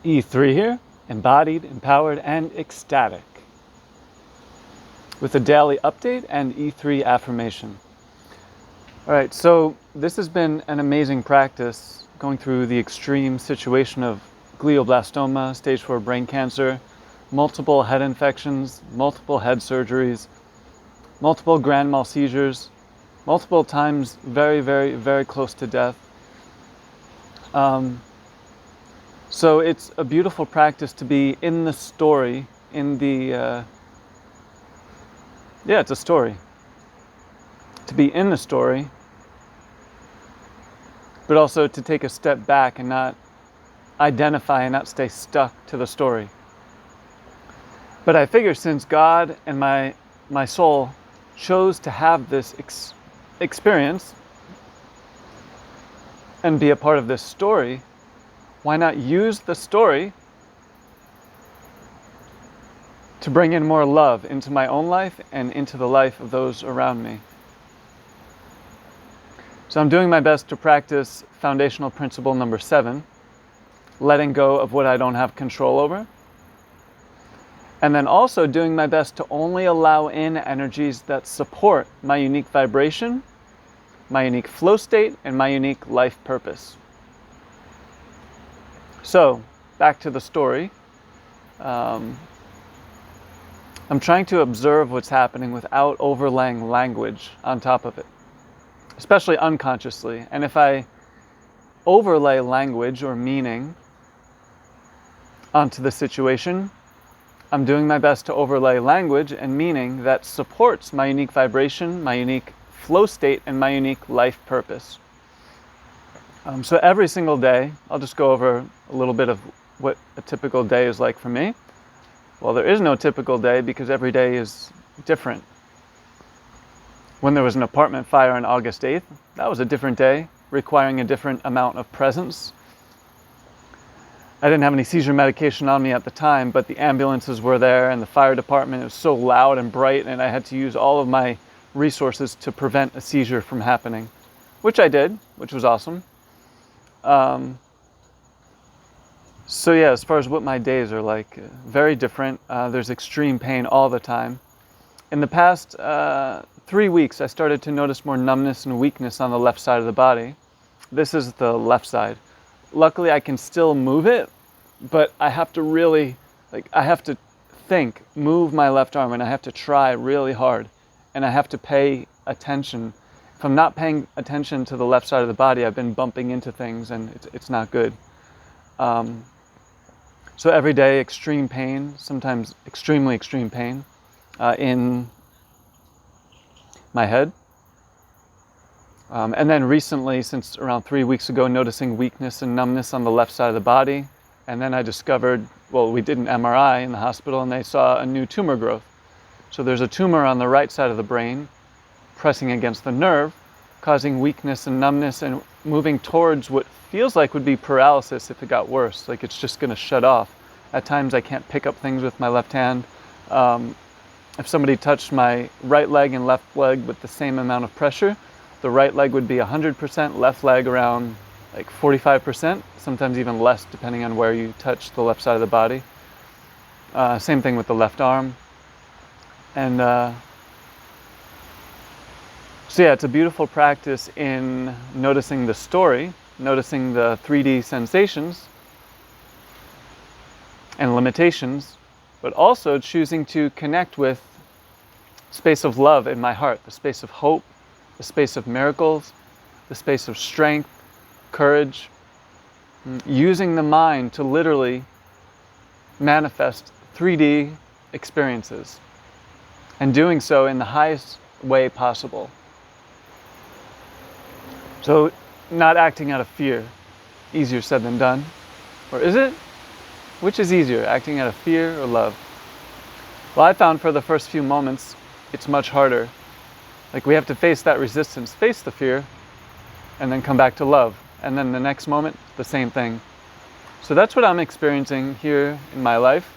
E3 here, embodied, empowered, and ecstatic, with a daily update and E3 affirmation. All right, so this has been an amazing practice, going through the extreme situation of glioblastoma, stage 4 brain cancer, multiple head infections, multiple head surgeries, multiple grand mal seizures, multiple times very, very, very close to death. So it's a beautiful practice to be in the story, it's a story. To be in the story, but also to take a step back and not identify and not stay stuck to the story. But I figure since God and my soul chose to have this experience and be a part of this story, why not use the story to bring in more love into my own life and into the life of those around me? So I'm doing my best to practice foundational principle number 7, letting go of what I don't have control over. And then also doing my best to only allow in energies that support my unique vibration, my unique flow state, and my unique life purpose. So, back to the story. I'm trying to observe what's happening without overlaying language on top of it, especially unconsciously. And if I overlay language or meaning onto the situation, I'm doing my best to overlay language and meaning that supports my unique vibration, my unique flow state, and my unique life purpose. So every single day, I'll just go over a little bit of what a typical day is like for me. Well, there is no typical day because every day is different. When there was an apartment fire on August 8th, that was a different day, requiring a different amount of presence. I didn't have any seizure medication on me at the time, but the ambulances were there and the fire department was so loud and bright, and I had to use all of my resources to prevent a seizure from happening, which I did, which was awesome. So yeah, as far as what my days are like, very different. There's extreme pain all the time. In the past 3 weeks, I started to notice more numbness and weakness on the left side of the body. This is the left side. Luckily, I can still move it, but I have to really, I have to move my left arm, and I have to try really hard, and I have to pay attention. If I'm not paying attention to the left side of the body, I've been bumping into things, and it's not good. So every day, extreme pain, sometimes extremely extreme pain in my head. And then recently, since around 3 weeks ago, noticing weakness and numbness on the left side of the body. And then I discovered, we did an MRI in the hospital, and they saw a new tumor growth. So there's a tumor on the right side of the brain pressing against the nerve, causing weakness and numbness and moving towards what feels like would be paralysis if it got worse. Like it's just going to shut off. At times I can't pick up things with my left hand. If somebody touched my right leg and left leg with the same amount of pressure, the right leg would be 100%, left leg around 45%, sometimes even less depending on where you touch the left side of the body. Same thing with the left arm. And so yeah, it's a beautiful practice in noticing the story, noticing the 3D sensations and limitations, but also choosing to connect with space of love in my heart, the space of hope, the space of miracles, the space of strength, courage, using the mind to literally manifest 3D experiences, and doing so in the highest way possible. So not acting out of fear, easier said than done. Or is it? Which is easier, acting out of fear or love? Well, I found for the first few moments, it's much harder. We have to face that resistance, face the fear, and then come back to love. And then the next moment, the same thing. So that's what I'm experiencing here in my life.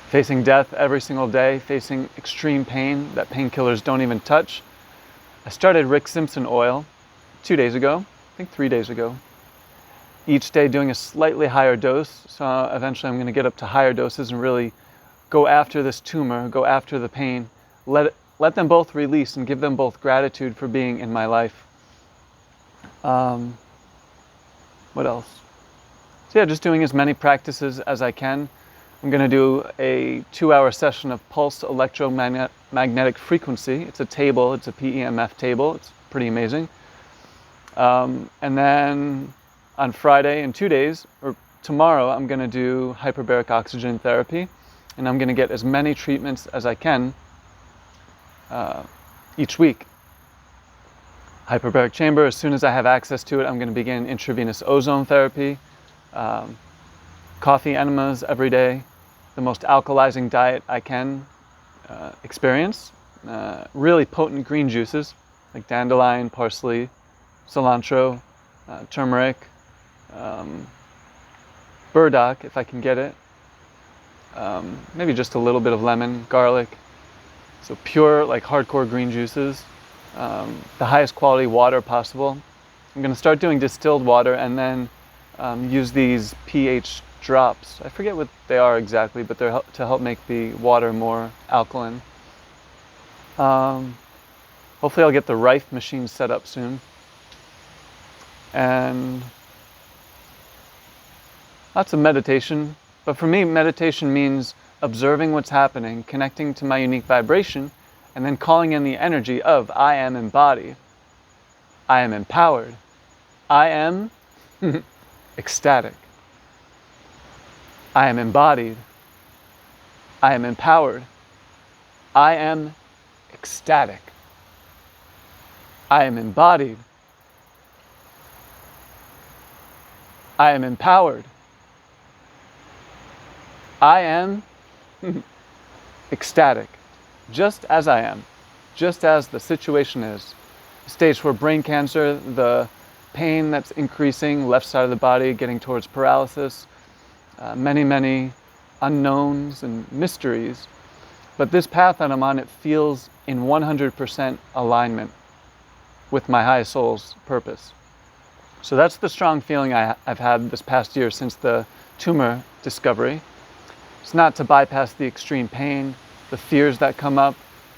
Facing death every single day, facing extreme pain that painkillers don't even touch. I started Rick Simpson oil 2 days ago, I think 3 days ago. each day doing a slightly higher dose. So eventually I'm going to get up to higher doses and really go after this tumor, go after the pain, let them both release and give them both gratitude for being in my life. What else? So yeah, just doing as many practices as I can. I'm going to do a 2-hour session of pulse electromagnetic frequency. It's a table, it's a PEMF table. It's pretty amazing. And then on Friday, in 2 days, or tomorrow, I'm going to do hyperbaric oxygen therapy. And I'm going to get as many treatments as I can each week. Hyperbaric chamber, as soon as I have access to it, I'm going to begin intravenous ozone therapy, coffee enemas every day, the most alkalizing diet I can experience, really potent green juices like dandelion, parsley, cilantro, turmeric, burdock if I can get it, maybe just a little bit of lemon, garlic. So pure, like hardcore green juices, the highest quality water possible. I'm going to start doing distilled water and then use these pH drops. I forget what they are exactly, but they're to help make the water more alkaline. Hopefully I'll get the Rife machine set up soon. And lots of meditation. But for me, meditation means observing what's happening, connecting to my unique vibration, and then calling in the energy of I am embodied, I am empowered, I am ecstatic, I am embodied, I am empowered, I am ecstatic, I am embodied, I am empowered, I am ecstatic, just as I am, just as the situation is. Stage 4 brain cancer, the pain that's increasing, left side of the body, getting towards paralysis, many unknowns and mysteries. But this path that I'm on, it feels in 100% alignment with my high soul's purpose. So that's the strong feeling I've had this past year since the tumor discovery. It's not to bypass the extreme pain, the fears that come up,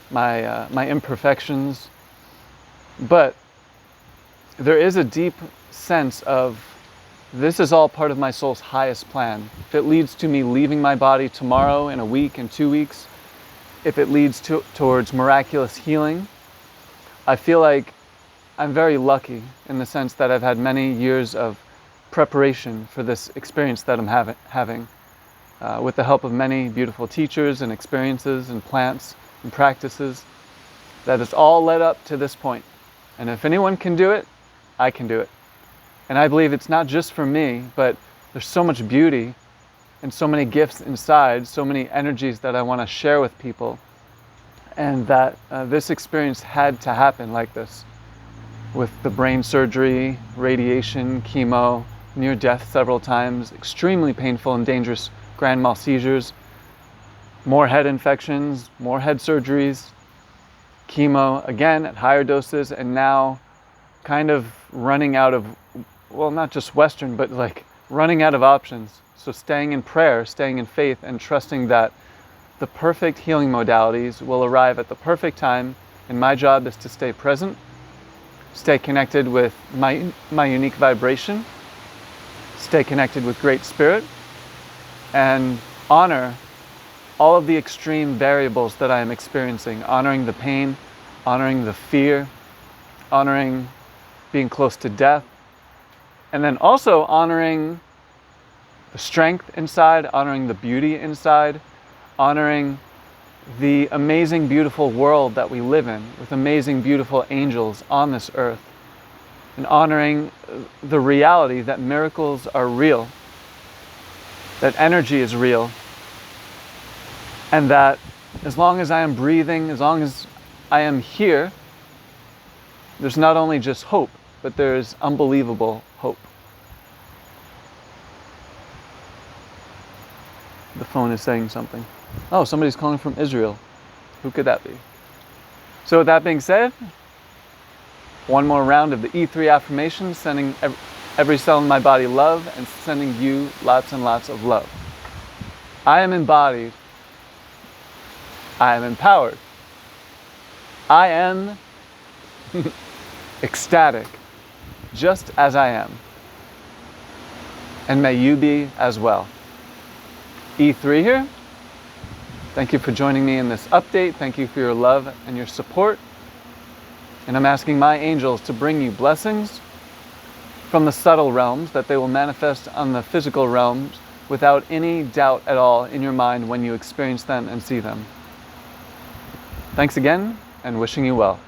my imperfections, but there is a deep sense of this is all part of my soul's highest plan. If it leads to me leaving my body tomorrow, in a week, in 2 weeks, if it leads towards miraculous healing, I feel like I'm very lucky in the sense that I've had many years of preparation for this experience that I'm having. With the help of many beautiful teachers and experiences and plants and practices, that has all led up to this point. And if anyone can do it, I can do it. And I believe it's not just for me, but there's so much beauty and so many gifts inside, so many energies that I want to share with people. And that this experience had to happen like this, with the brain surgery, radiation, chemo, near death several times, extremely painful and dangerous grand mal seizures, more head infections, more head surgeries, chemo, again at higher doses, and now kind of running out of, well, not just Western, but like running out of options. So staying in prayer, staying in faith, and trusting that the perfect healing modalities will arrive at the perfect time, and my job is to stay present, stay connected with my unique vibration, stay connected with Great Spirit, and honor all of the extreme variables that I am experiencing, honoring the pain, honoring the fear, honoring being close to death, and then also honoring the strength inside, honoring the beauty inside, honoring the amazing, beautiful world that we live in, with amazing, beautiful angels on this earth, and honoring the reality that miracles are real, that energy is real, and that as long as I am breathing, as long as I am here, there's not only just hope, but there's unbelievable hope. The phone is saying something. Oh, somebody's calling from Israel. Who could that be? So with that being said, one more round of the E3 affirmations, sending every cell in my body love and sending you lots and lots of love. I am embodied. I am empowered. I am ecstatic, just as I am. And may you be as well. E3 here. Thank you for joining me in this update. Thank you for your love and your support. And I'm asking my angels to bring you blessings from the subtle realms, that they will manifest on the physical realms without any doubt at all in your mind when you experience them and see them. Thanks again, and wishing you well.